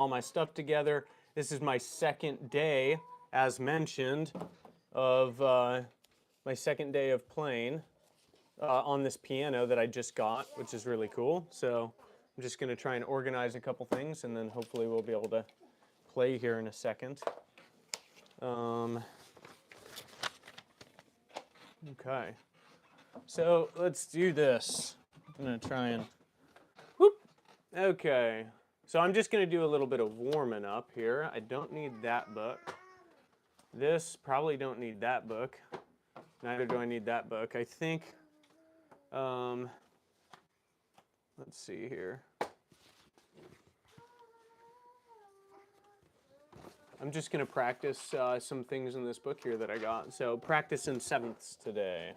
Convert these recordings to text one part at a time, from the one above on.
all my stuff together. This is my second day, as mentioned, of my second day of playing on this piano that I just got, which is really cool. So I'm just going to try and organize a couple things, and then hopefully we'll be able to play here in a second. Okay, so let's do this. I'm going to try and, whoop. Okay, so I'm just going to do a little bit of warming up here. I don't need that book. This, probably don't need that book. Neither do I need that book. I think, let's see here. I'm just going to practice some things in this book here that I got. So practice in sevenths today.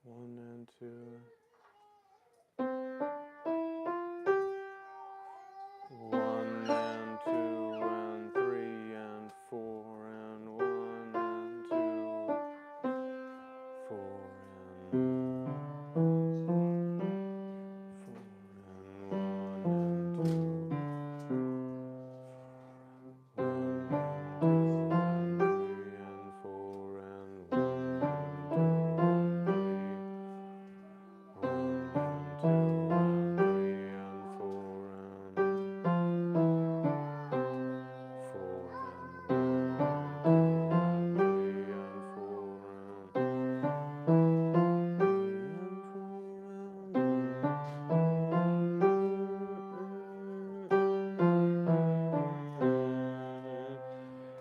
One and two. One and two and three and four and one and two, four and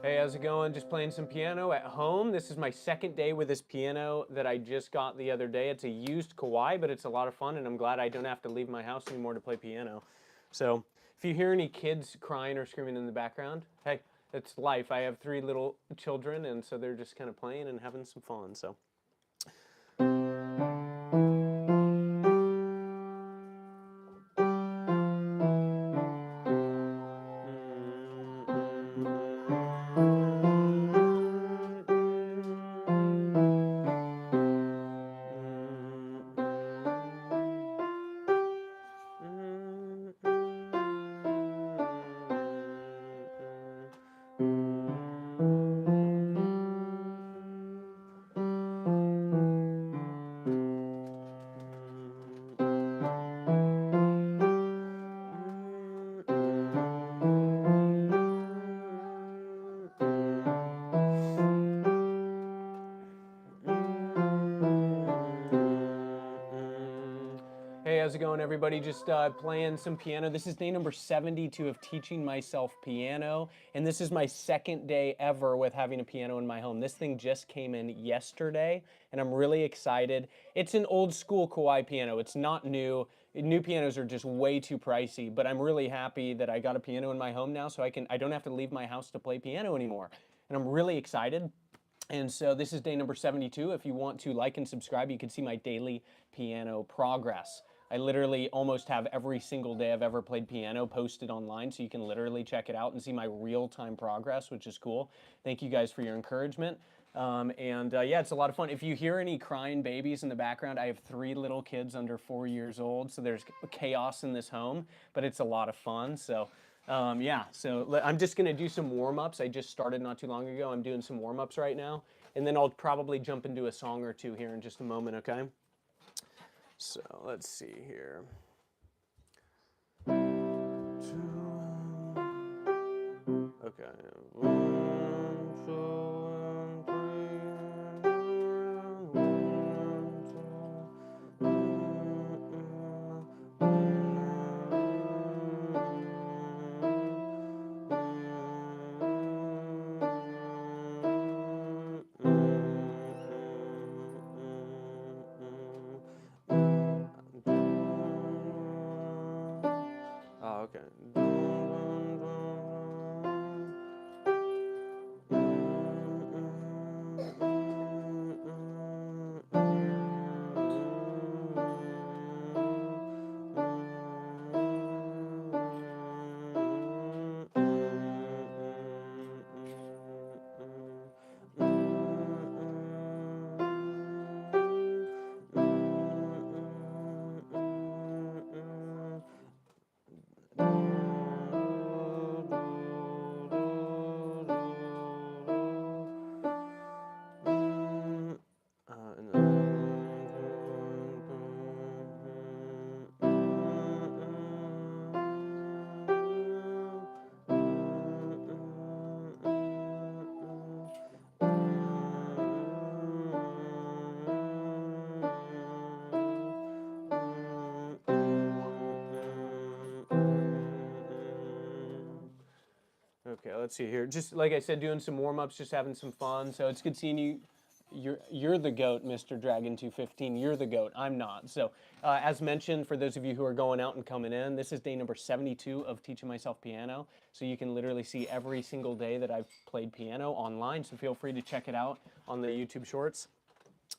Hey, how's it going? Just playing some piano at home. This is my second day with this piano that I just got the other day. It's a used Kawai, but it's a lot of fun, and I'm glad I don't have to leave my house anymore to play piano. So if you hear any kids crying or screaming in the background, hey, it's life. I have 3 little children, and so they're just kind of playing and having some fun. So. Hey, how's it going, everybody? Just playing some piano. This is day number 72 of teaching myself piano, and this is my second day ever with having a piano in my home. This thing just came in yesterday, and I'm really excited. It's an old school Kawai piano. It's not new. New pianos are just way too pricey, but I'm really happy that I got a piano in my home now, so I don't have to leave my house to play piano anymore. And I'm really excited. And so this is day number 72. If you want to like and subscribe, you can see my daily piano progress. I literally almost have every single day I've ever played piano posted online, so you can literally check it out and see my real-time progress, which is cool. Thank you guys for your encouragement. Yeah, it's a lot of fun. If you hear any crying babies in the background, I have 3 little kids under 4 years old, so there's chaos in this home, but it's a lot of fun. So yeah, so I'm just going to do some warm-ups. I just started not too long ago. I'm doing some warm-ups right now, and then I'll probably jump into a song or two here in just a moment, okay? So let's see here. Okay. 1, 2, 3. Okay, let's see here. Just like I said, doing some warm-ups, just having some fun. So it's good seeing you. You're the GOAT, Mr. Dragon 215. You're the GOAT. I'm not. So as mentioned, for those of you who are going out and coming in, this is day number 72 of teaching myself piano. So you can literally see every single day that I've played piano online. So feel free to check it out on the YouTube Shorts.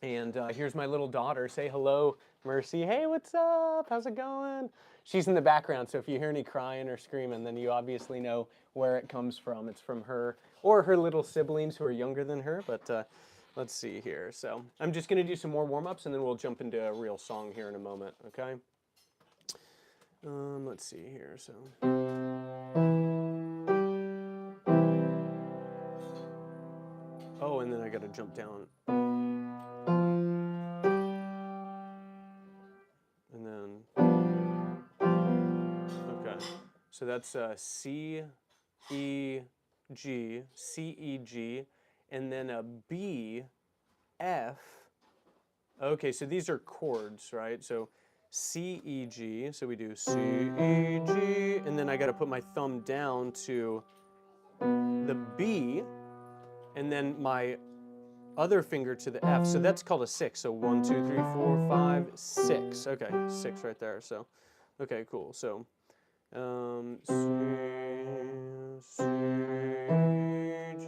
And here's my little daughter. Say hello, Mercy. Hey, what's up? How's it going? She's in the background, so if you hear any crying or screaming, then you obviously know where it comes from. It's from her or her little siblings who are younger than her, but let's see here. So I'm just going to do some more warm-ups, and then we'll jump into a real song here in a moment, okay? Let's see here. So. Oh, and then I got to jump down. And then, okay. So that's C, E, G, C, E, G, and then a B, F. Okay, so these are chords, right? So C, E, G, so we do C, E, G, and then I gotta put my thumb down to the B, and then my other finger to the F. So that's called a 6. So 1, 2, 3, 4, 5, 6. Okay, 6 right there. So, okay, cool. So, C, C, G,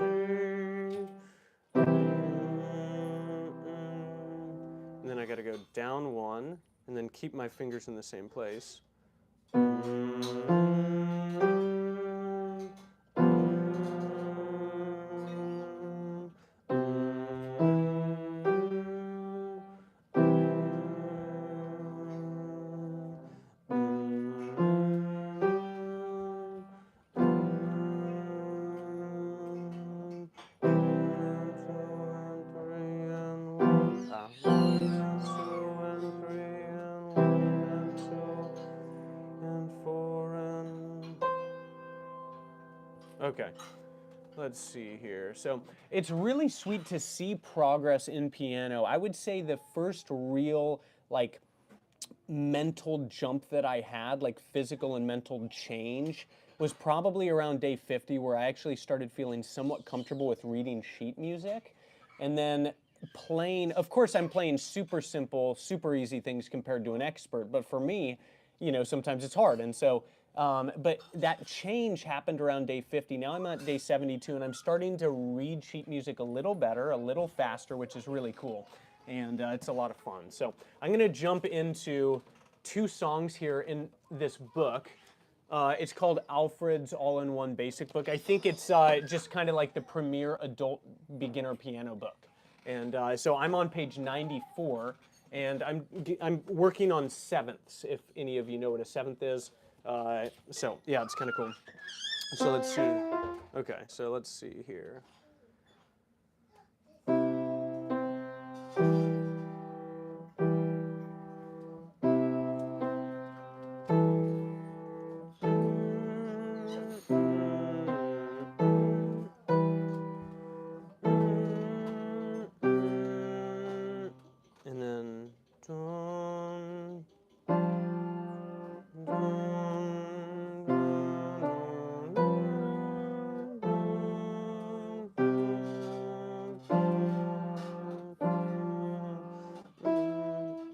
and then I got to go down 1, and then keep my fingers in the same place. Okay, let's see here. So it's really sweet to see progress in piano. I would say the first real, like, mental jump that I had, like physical and mental change, was probably around day 50, where I actually started feeling somewhat comfortable with reading sheet music. And then playing, of course, I'm playing super simple, super easy things compared to an expert, but for me, you know, sometimes it's hard. And so, but that change happened around day 50. Now I'm at day 72, and I'm starting to read sheet music a little better, a little faster, which is really cool. And it's a lot of fun. So I'm going to jump into 2 songs here in this book. It's called Alfred's All-in-One Basic Book. I think it's just kind of like the premier adult beginner piano book. And so I'm on page 94, and I'm working on sevenths, if any of you know what a seventh is. So yeah, it's kind of cool. So let's see. Okay, so let's see here. And then dun, dun,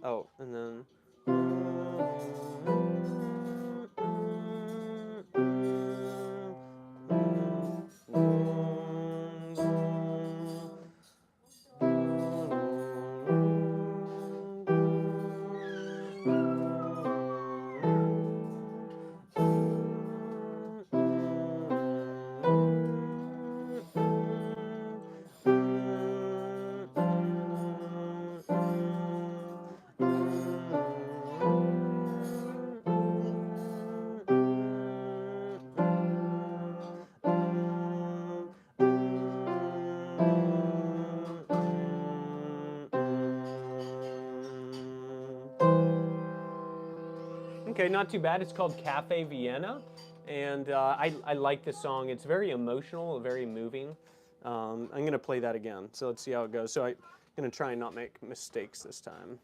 oh, and then okay, not too bad. It's called Cafe Vienna, and I like this song. It's very emotional, very moving. I'm going to play that again, so let's see how it goes. So I'm going to try and not make mistakes this time.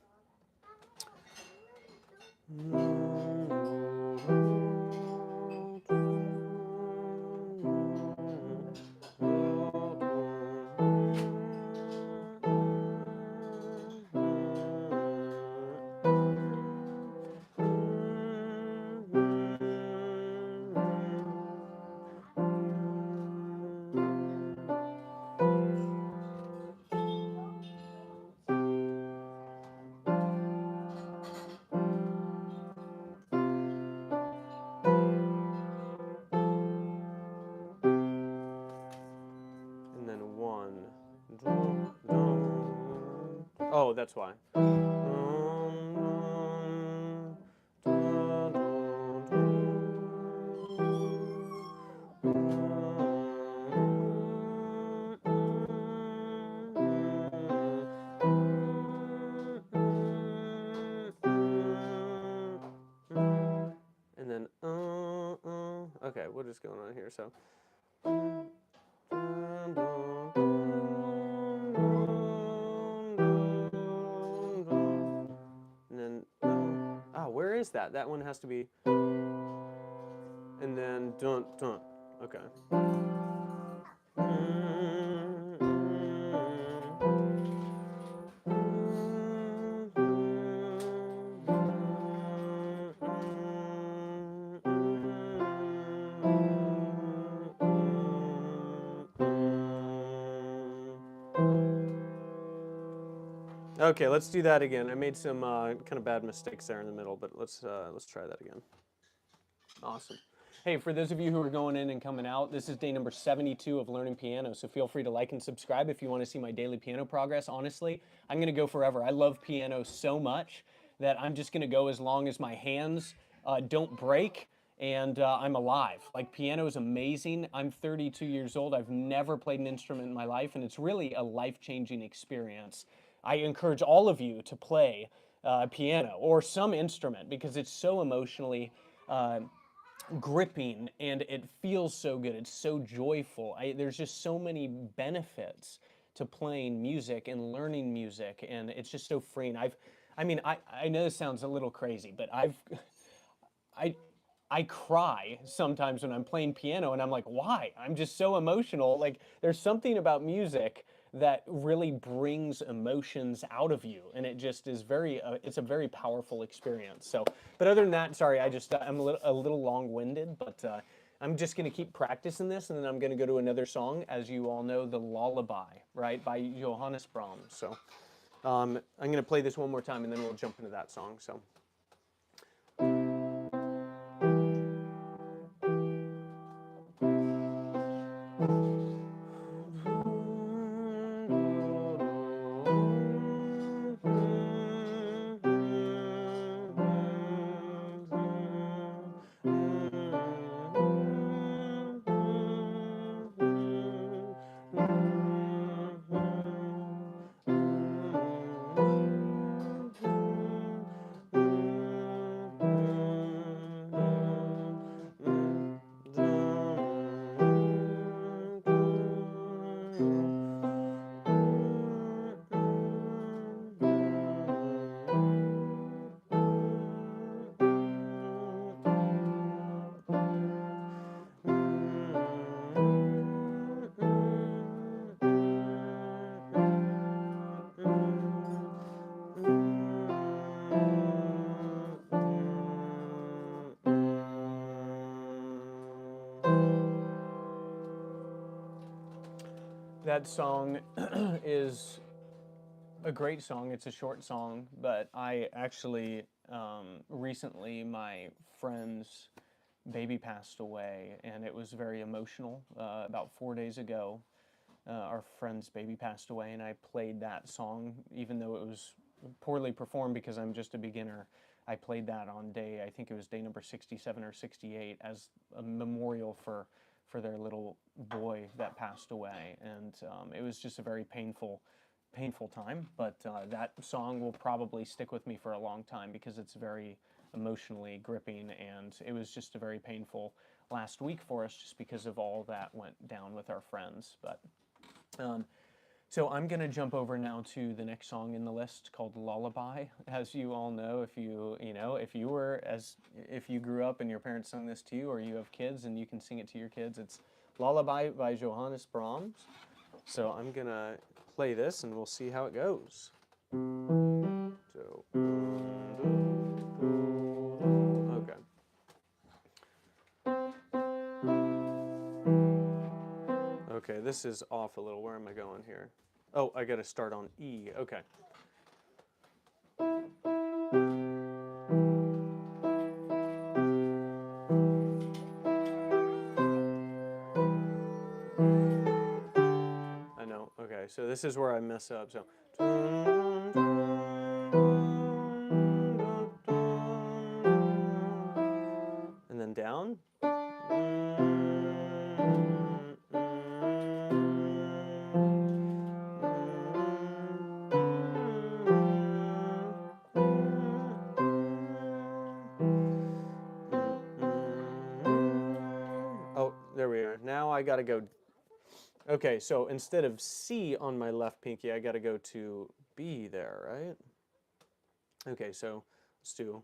Oh, that's why. And then, okay, what is going on here? So, and then, where is that? That one has to be, and then, dun, dun. Okay. Okay, let's do that again. I made some kind of bad mistakes there in the middle, but let's try that again. Awesome. Hey, for those of you who are going in and coming out, this is day number 72 of learning piano, so feel free to like and subscribe if you want to see my daily piano progress. Honestly, I'm going to go forever. I love piano so much that I'm just going to go as long as my hands don't break and I'm alive. Like, piano is amazing. I'm 32 years old. I've never played an instrument in my life, and it's really a life-changing experience. I encourage all of you to play piano or some instrument because it's so emotionally gripping and it feels so good. It's so joyful. There's just so many benefits to playing music and learning music, and it's just so freeing. I know this sounds a little crazy, but I, I cry sometimes when I'm playing piano, and I'm like, why? I'm just so emotional. Like, there's something about music that really brings emotions out of you, and it just is it's a very powerful experience. So, but other than that, sorry, I'm a little long-winded, but I'm just going to keep practicing this, and then I'm going to go to another song, as you all know, the Lullaby, right, by Johannes Brahms. So, I'm going to play this one more time, and then we'll jump into that song. So. That song is a great song. It's a short song, but I actually recently, my friend's baby passed away, and it was very emotional. About 4 days ago, our friend's baby passed away, and I played that song, even though it was poorly performed because I'm just a beginner. I played that on I think it was day number 67 or 68, as a memorial for their little boy that passed away, and it was just a very painful time. But that song will probably stick with me for a long time because it's very emotionally gripping, and it was just a very painful last week for us just because of all that went down with our friends. But so I'm going to jump over now to the next song in the list, called Lullaby. As you all know, if you grew up and your parents sung this to you, or you have kids and you can sing it to your kids, it's Lullaby by Johannes Brahms. So I'm going to play this and we'll see how it goes. So, okay. Okay, this is off a little. Where am I going here? Oh, I got to start on E. Okay. I know. Okay, so this is where I mess up. So. I got to go. Okay, so instead of C on my left pinky, I got to go to B there, right? Okay, so let's do.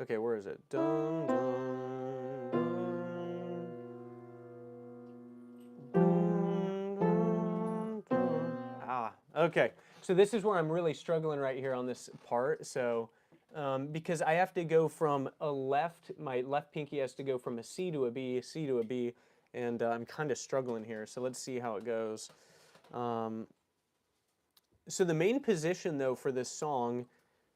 Okay, where is it? Dun, dun, dun, okay. So this is where I'm really struggling right here on this part. So, because I have to go from a left, my left pinky has to go from a C to a B, C to a B, and I'm kind of struggling here. So let's see how it goes. So the main position, though, for this song,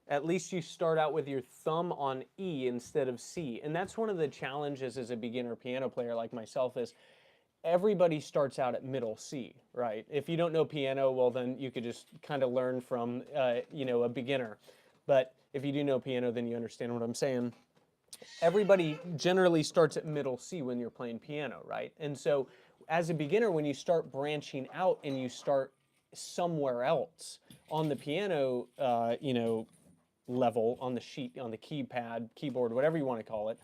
at least you start out with your thumb on E instead of C. And that's one of the challenges as a beginner piano player like myself is everybody starts out at middle C, right? If you don't know piano, well, then you could just kind of learn from, a beginner. But if you do know piano, then you understand what I'm saying. Everybody generally starts at middle C when you're playing piano, right? And so as a beginner, when you start branching out and you start somewhere else on the piano, level, on the sheet, on the keypad, keyboard, whatever you want to call it,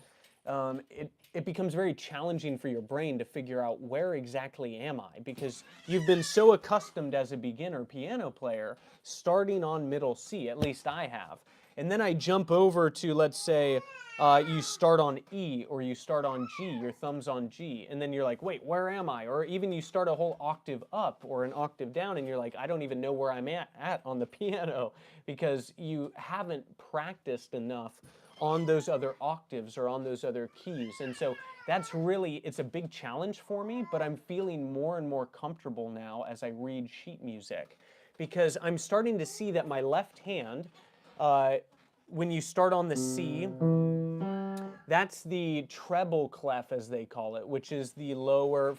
it becomes very challenging for your brain to figure out where exactly am I, because you've been so accustomed as a beginner piano player starting on middle C, at least I have. And then I jump over to, let's say, you start on E or you start on G, your thumb's on G, and then you're like, wait, where am I? Or even you start a whole octave up or an octave down and you're like, I don't even know where I'm at on the piano because you haven't practiced enough on those other octaves or on those other keys. And so that's really, it's a big challenge for me, but I'm feeling more and more comfortable now as I read sheet music because I'm starting to see that my left hand, when you start on the C, that's the treble clef, as they call it, which is the lower.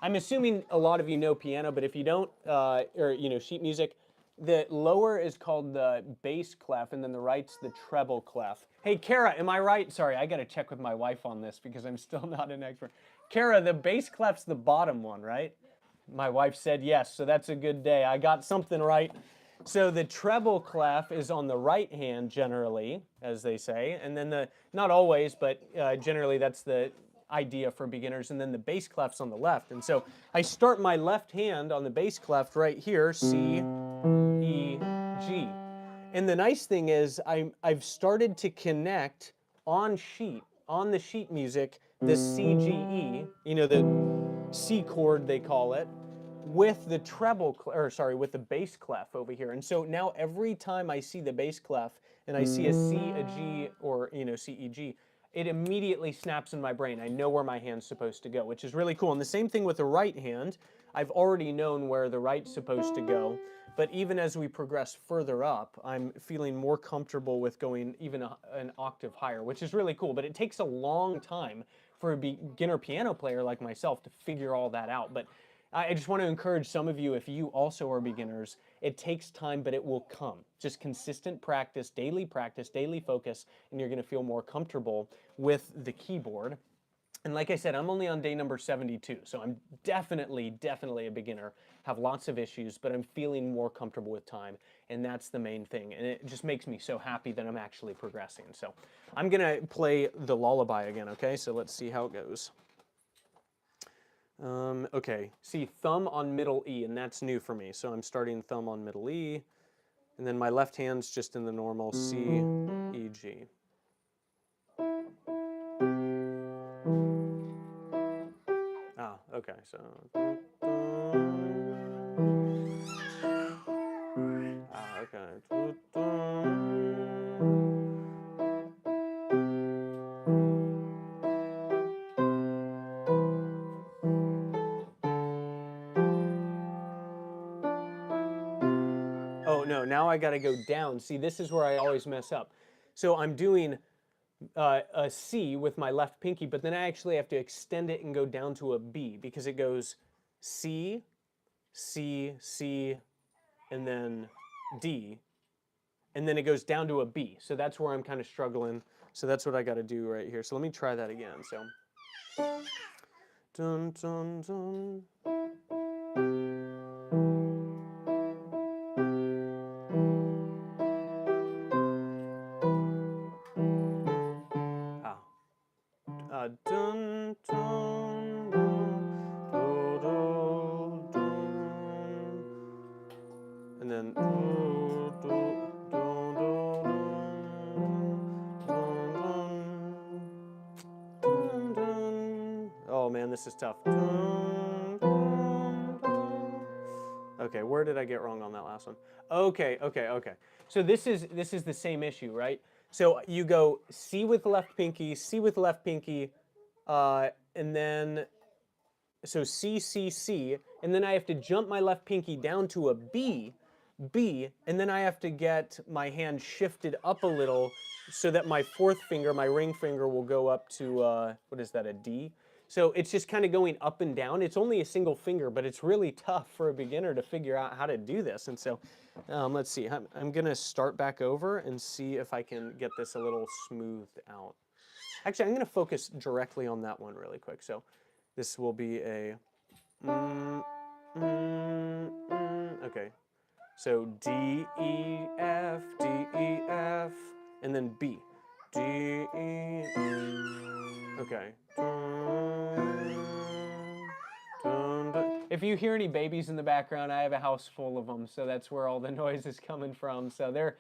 I'm assuming a lot of you know piano, but if you don't, or sheet music, the lower is called the bass clef, and then the right's the treble clef. Hey, Kara, am I right? Sorry, I got to check with my wife on this because I'm still not an expert. Kara, the bass clef's the bottom one, right? My wife said yes, so that's a good day. I got something right. So the treble clef is on the right hand generally, as they say, and then not always, but generally that's the idea for beginners, and then the bass clef's on the left. And so I start my left hand on the bass clef right here, C, E, G. And the nice thing is I've started to connect on the sheet music, the C, G, E, the C chord they call it, with the with the bass clef over here. And so now every time I see the bass clef and I see a C, a G, or C, E, G, it immediately snaps in my brain. I know where my hand's supposed to go, which is really cool. And the same thing with the right hand. I've already known where the right's supposed to go, but even as we progress further up, I'm feeling more comfortable with going even an octave higher, which is really cool. But it takes a long time for a beginner piano player like myself to figure all that out. But I just want to encourage some of you, if you also are beginners, it takes time, but it will come. Just consistent practice, daily focus, and you're going to feel more comfortable with the keyboard. And like I said, I'm only on day number 72, so I'm definitely a beginner, have lots of issues, but I'm feeling more comfortable with time, and that's the main thing. And it just makes me so happy that I'm actually progressing. So I'm going to play the lullaby again, okay? So let's see how it goes. Okay, see, thumb on middle E, and that's new for me. So I'm starting thumb on middle E, and then my left hand's just in the normal C, E, G. Ah, okay, so. Ah, okay. Oh, no, now I got to go down. See, this is where I always mess up. So I'm doing a C with my left pinky, but then I actually have to extend it and go down to a B because it goes C, C, C, and then D, and then it goes down to a B. So that's where I'm kind of struggling. So that's what I got to do right here. So let me try that again. So dun, dun, dun. Ah. Dun, dun, dun, do, do, dun. And then do, do, do, do, dun, dun. Oh man, this is tough. Dun, dun, dun. Okay, where did I get wrong on that last one? Okay. So this is the same issue, right? So you go C with left pinky, C with left pinky, and then so C, C, C, and then I have to jump my left pinky down to a B, B, and then I have to get my hand shifted up a little so that my fourth finger, my ring finger, will go up to, what is that, a D? So it's just kind of going up and down. It's only a single finger, but it's really tough for a beginner to figure out how to do this. And so let's see, I'm going to start back over and see if I can get this a little smoothed out. Actually, I'm going to focus directly on that one really quick. So this will be a, okay. So D, E, F, D, E, F, and then B. D, E, okay. If you hear any babies in the background, I have a house full of them, so that's where all the noise is coming from. So they're